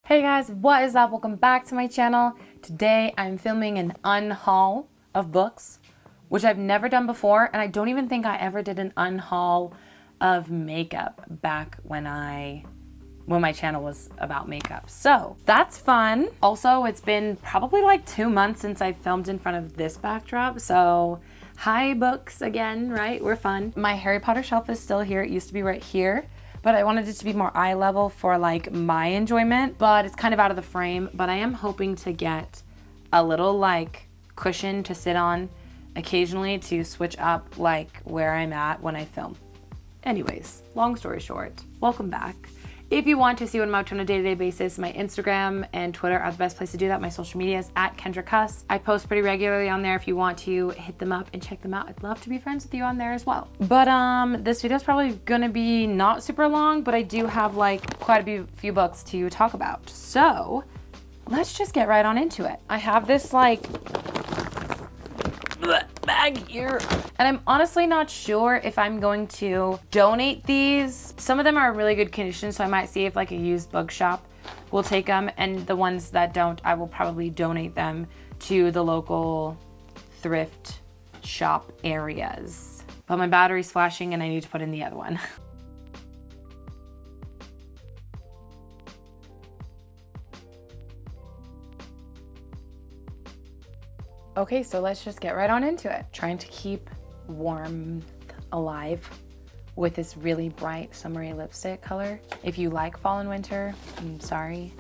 Hey guys, what is up? Welcome back to my channel. Today I'm filming an unhaul of books, which I've never done before, and I don't even think I ever did an unhaul of makeup back when my channel was about makeup. So that's fun. Also, it's been probably like 2 months since I filmed in front of this backdrop, so hi books again, right? We're fun. My Harry Potter shelf is still here. It used to be right here, but I wanted it to be more eye level for like my enjoyment, but it's kind of out of the frame. But I am hoping to get a little like cushion to sit on occasionally to switch up like where I'm at when I film. Anyways, long story short, welcome back. If you want to see what I'm up to on a day-to-day basis, my Instagram and Twitter are the best place to do that. My social media is at Kendra Cus. I post pretty regularly on there. If you want to hit them up and check them out, I'd love to be friends with you on there as well. But this video is probably gonna be not super long, but I do have like quite a few books to talk about. So let's just get right on into it. I have this like bag here, and I'm honestly not sure if I'm going to donate these. Some of them are in really good condition, so I might see if like a used bookshop will take them, and the ones that don't, I will probably donate them to the local thrift shop areas. But my battery's flashing and I need to put in the other one. Okay, so let's just get right on into it. Trying to keep warmth alive with this really bright summery lipstick color. If you like fall and winter, I'm sorry,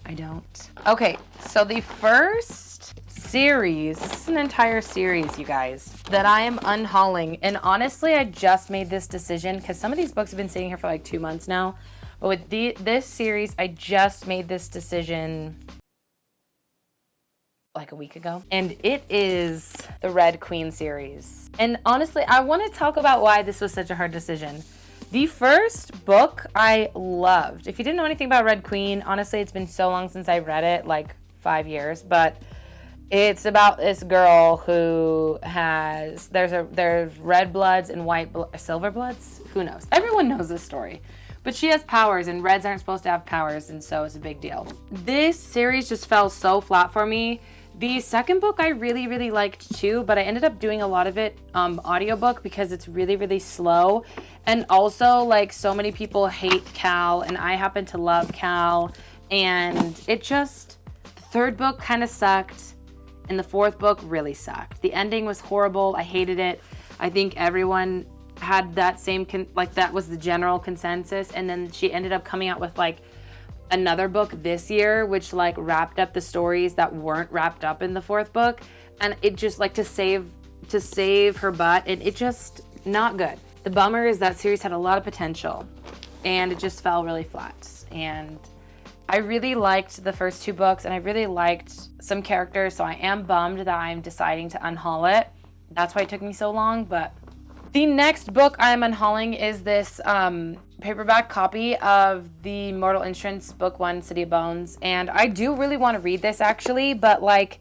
I don't. Okay, so the first series, this is an entire series, you guys, that I am unhauling. And honestly, I just made this decision because some of these books have been sitting here for like 2 months now. But with this series, I just made this decision like a week ago, and it is the Red Queen series. And honestly, I want to talk about why this was such a hard decision. The first book I loved. If you didn't know anything about Red Queen, honestly, it's been so long since I read it, like 5 years, but it's about this girl who has, there's red bloods and silver bloods, who knows? Everyone knows this story. But she has powers, and reds aren't supposed to have powers, and so it's a big deal. This series just fell so flat for me. The second book I really, really liked too, but I ended up doing a lot of it audiobook because it's really, really slow. And also, like, so many people hate Cal, and I happen to love Cal. And it just, the third book kind of sucked, and the fourth book really sucked. The ending was horrible. I hated it. I think everyone had that same, that was the general consensus. And then she ended up coming out with like another book this year, which like wrapped up the stories that weren't wrapped up in the fourth book. And it just like to save her butt, and it just not good. The bummer is that series had a lot of potential and it just fell really flat. And I really liked the first 2 books, and I really liked some characters, so I am bummed that I'm deciding to unhaul it. That's why it took me so long. But the next book I'm unhauling is this paperback copy of the Mortal Entrance Book 1, City of Bones. And I do really want to read this actually, but like,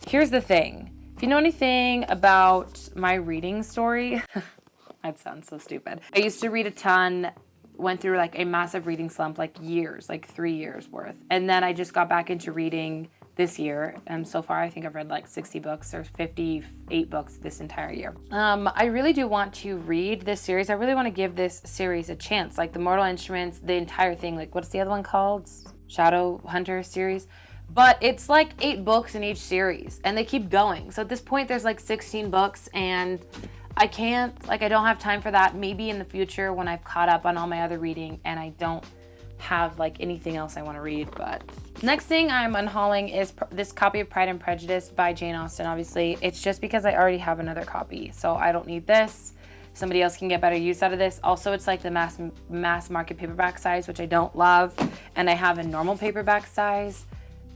here's the thing. If you know anything about my reading story, that sounds so stupid. I used to read a ton, went through like a massive reading slump, like years, like 3 years worth. And then I just got back into reading this year, and so far I think I've read like 60 books or 58 books this entire year. I really do want to read this series. I really want to give this series a chance, like the Mortal Instruments, the entire thing. Like, what's the other one called? Shadow Hunter series. But it's like 8 books in each series, and they keep going. So at this point there's like 16 books, and I don't have time for that. Maybe in the future when I've caught up on all my other reading and I don't have like anything else I want to read. But next thing I'm unhauling is this copy of Pride and Prejudice by Jane Austen. Obviously, it's just because I already have another copy, so I don't need this. Somebody else can get better use out of this. Also, it's like the mass market paperback size, which I don't love, and I have a normal paperback size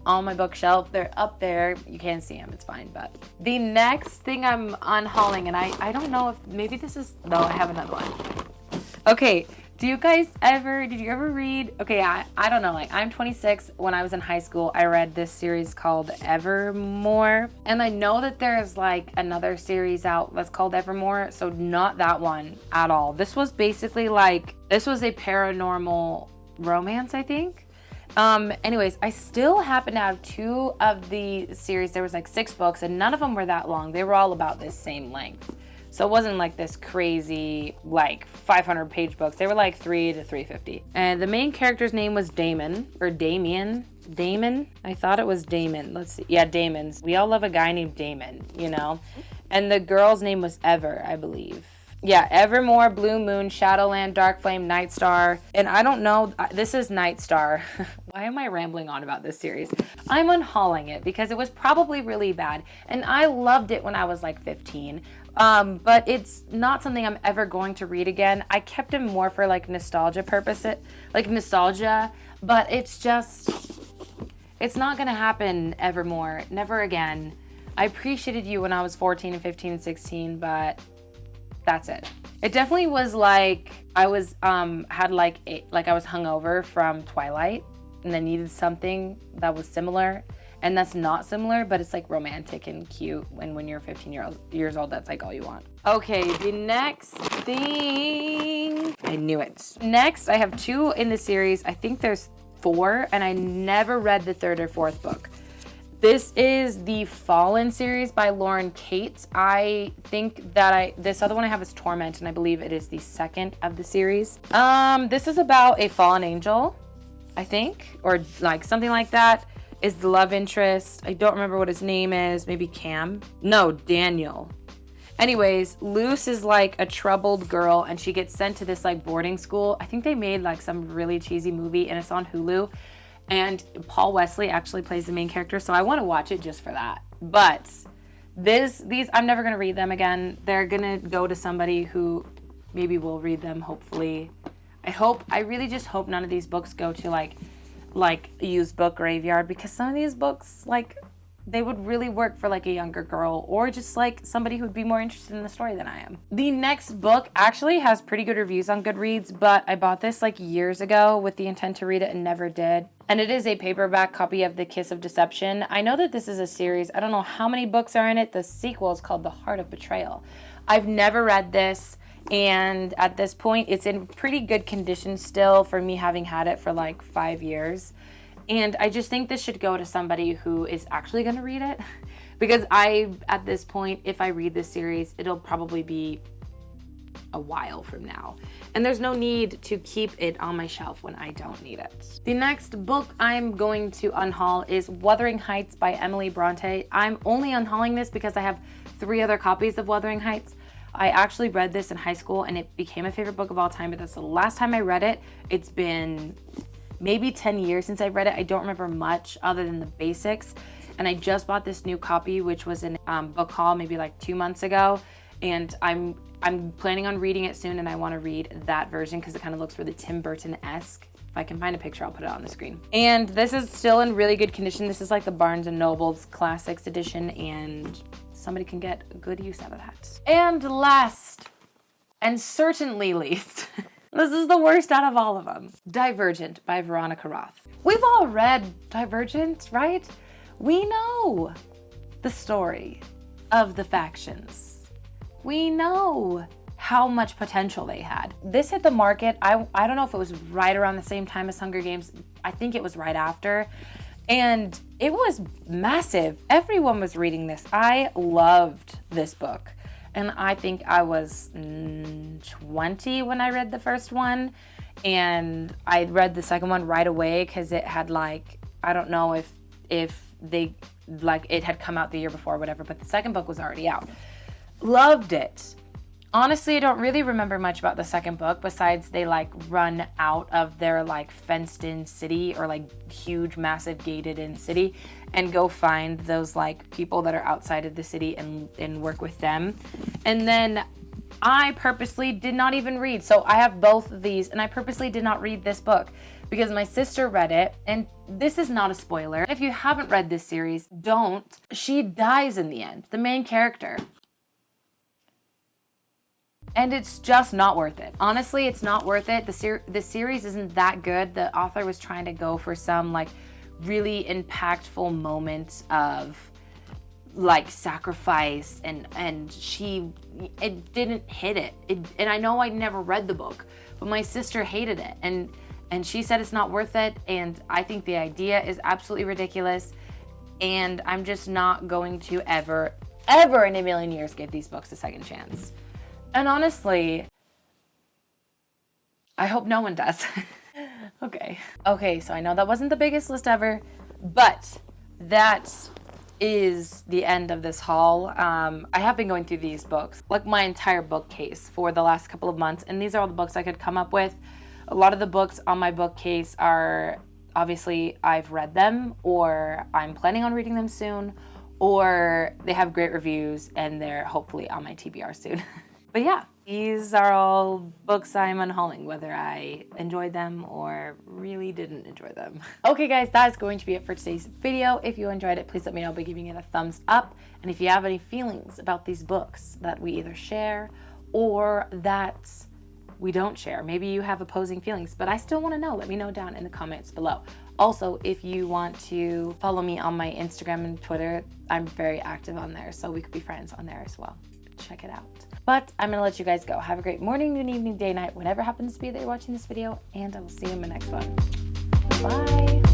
on my bookshelf. They're up there. You can't see them. It's fine. But the next thing I'm unhauling, and I don't know if maybe this is, no, I have another one. Okay. Did you ever read, okay, I don't know, like I'm 26. When I was in high school, I read this series called Evermore. And I know that there's like another series out that's called Evermore, so not that one at all. This was basically like, this was a paranormal romance, I think. Anyways, I still happen to have 2 of the series. There was like 6 books and none of them were that long. They were all about this same length. So it wasn't like this crazy, like 500 page books. They were like 3 to 350. And the main character's name was Damon, or Damien. Damon? I thought it was Damon. Let's see. Yeah, Damon's. We all love a guy named Damon, you know? And the girl's name was Ever, I believe. Yeah, Evermore, Blue Moon, Shadowland, Dark Flame, Night Star. And I don't know, this is Night Star. Why am I rambling on about this series? I'm unhauling it because it was probably really bad. And I loved it when I was like 15. But it's not something I'm ever going to read again. I kept it more for like nostalgia purposes, like nostalgia, but it's just, it's not gonna happen Evermore, never again. I appreciated you when I was 14 and 15 and 16, but that's it. It definitely was like I was had like I was hungover from Twilight and I needed something that was similar, and that's not similar, but it's like romantic and cute, and when you're 15 years old, that's like all you want. Okay, the next thing, I knew it. Next, I have 2 in the series. I think there's 4, and I never read the 3rd or 4th book. This is the Fallen series by Lauren Kate. I think that this other one I have is Torment, and I believe it is the 2nd of the series. This is about a fallen angel, I think, or like something like that, is the love interest. I don't remember what his name is. Maybe Cam? No, Daniel. Anyways, Luce is like a troubled girl, and she gets sent to this like boarding school. I think they made like some really cheesy movie, and it's on Hulu. And Paul Wesley actually plays the main character, so I want to watch it just for that. But these, I'm never going to read them again. They're going to go to somebody who maybe will read them, hopefully. I really just hope none of these books go to like a used book graveyard, because some of these books, like, they would really work for like a younger girl, or just like somebody who would be more interested in the story than I am. The next book actually has pretty good reviews on Goodreads, but I bought this like years ago with the intent to read it and never did. And it is a paperback copy of The Kiss of Deception. I know that this is a series. I don't know how many books are in it. The sequel is called The Heart of Betrayal. I've never read this, and at this point it's in pretty good condition still, for me having had it for like 5 years. And I just think this should go to somebody who is actually going to read it, because at this point, if I read this series, it'll probably be a while from now. And there's no need to keep it on my shelf when I don't need it. The next book I'm going to unhaul is Wuthering Heights by Emily Bronte. I'm only unhauling this because I have 3 other copies of Wuthering Heights. I actually read this in high school and it became a favorite book of all time, but that's the last time I read it. It's been maybe 10 years since I've read it. I don't remember much other than the basics. And I just bought this new copy, which was in book haul maybe like 2 months ago. And I'm planning on reading it soon, and I want to read that version because it kind of looks really Tim Burton-esque. If I can find a picture, I'll put it on the screen. And this is still in really good condition. This is like the Barnes & Noble's Classics edition, and somebody can get good use out of that. And last, and certainly least, this is the worst out of all of them, Divergent by Veronica Roth. We've all read Divergent, right? We know the story of the factions. We know how much potential they had. This hit the market, I don't know if it was right around the same time as Hunger Games. I think it was right after. And it was massive. Everyone was reading this. I loved this book. And I think I was 20 when I read the first one. And I read the second one right away because it had like, I don't know if they, like, it had come out the year before or whatever, but the second book was already out. Loved it. Honestly, I don't really remember much about the second book besides they like run out of their like fenced in city, or like huge, massive gated in city, and go find those like people that are outside of the city and work with them. And then I purposely did not even read. So I have both of these, and I purposely did not read this book because my sister read it, and this is not a spoiler. If you haven't read this series, don't. She dies in the end, the main character. And it's just not worth it. Honestly, it's not worth it. The series isn't that good. The author was trying to go for some like really impactful moments of like sacrifice, and it didn't hit it. And I know I never read the book, but my sister hated it. And And she said it's not worth it, and I think the idea is absolutely ridiculous, and I'm just not going to ever in a million years give these books a second chance. And honestly, I hope no one does. Okay, so I know that wasn't the biggest list ever, but that is the end of this haul. I have been going through these books, like my entire bookcase for the last couple of months, and these are all the books I could come up with. A lot of the books on my bookcase are, obviously, I've read them, or I'm planning on reading them soon, or they have great reviews, and they're hopefully on my TBR soon. But yeah, these are all books I'm unhauling, whether I enjoyed them or really didn't enjoy them. Okay guys, that is going to be it for today's video. If you enjoyed it, please let me know by giving it a thumbs up. And if you have any feelings about these books that we either share or that we don't share, maybe you have opposing feelings, but I still want to know. Let me know down in the comments below. Also, if you want to follow me on my Instagram and Twitter, I'm very active on there, so we could be friends on there as well. Check it out. But I'm gonna let you guys go. Have a great morning, noon, evening, day, night, whatever happens to be that you're watching this video, and I will see you in my next one. Bye.